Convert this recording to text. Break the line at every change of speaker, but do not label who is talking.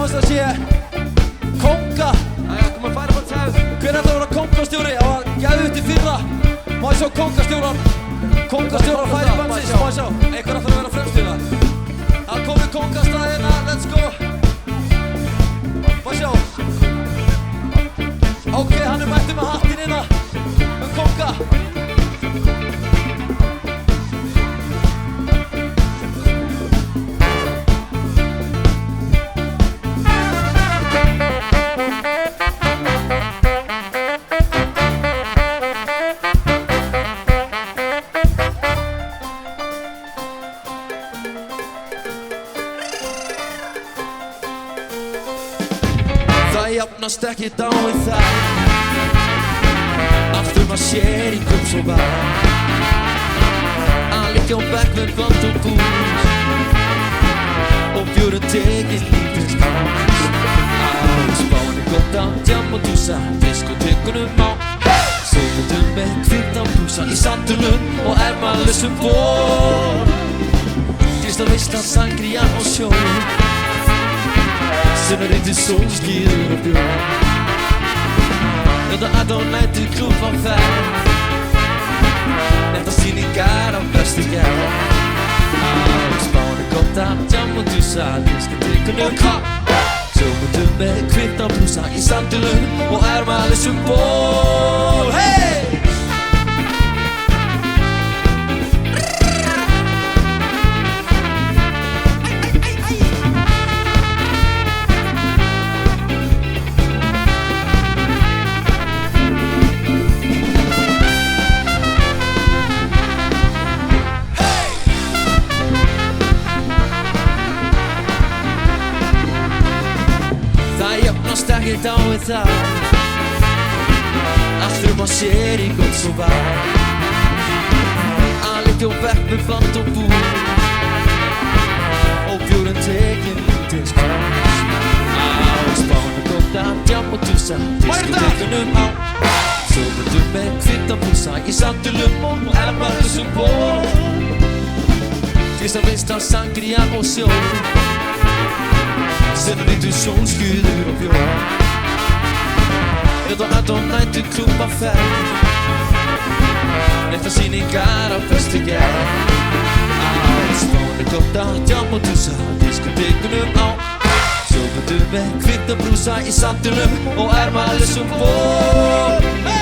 fannst það sé konga.
Jæja, kom að færa bara tæð.
Hver ætlar að vera kongastjóri? Það var gæðut í fyrra. Má ég sjá kongastjóran? Kongastjóran færi bandsins, má ég sjá. Einhver ætlar að vera fremstjóra. Það komið kongastæðina, let's go. Má ég sjá. Ok, hann mættur með hattinn inna konga. Það jafnast ekkert á við það. Aftur maður sér í klúbb svo var að liggja á bekk með bland og bús og bjórinn tekið lítið skans. Á Spáni gott á djam og dúsa, diskotekunum á Sofundum með hvítan blúsa í sandulum og ermalausum ból. Grísla veisla, sangria og sjó sem reyndi sólskíður og bjór. Þetta all nightur klúbb á ferð, nefnda sýningar á bestu gerð. Á Spáni gott á djam og dúsa, diskotekunum á Sofundum með hvítan blúsa í sandulum og ermalausum ból. Hey! Ekkert á við það. Aftur maður sér í gott svo var að liggja á bekk með bland og bús og bjórinn tekinn lítið skans. Á Spáni gott að djam og dúsa, diskotekunum á Sofundum með hvítan blúsa í sandulum og ermalausum ból. Grísla veisla, sangria og sjó sem reyndi sólskíður og bjór. Þetta all nightur klúbb á ferð, nefnda sýningar á bestu gerð. Á Spáni gott á djam og dúsa, diskotekunum á Sofundum með hvítan blúsa í sandulum og ermalausum ból.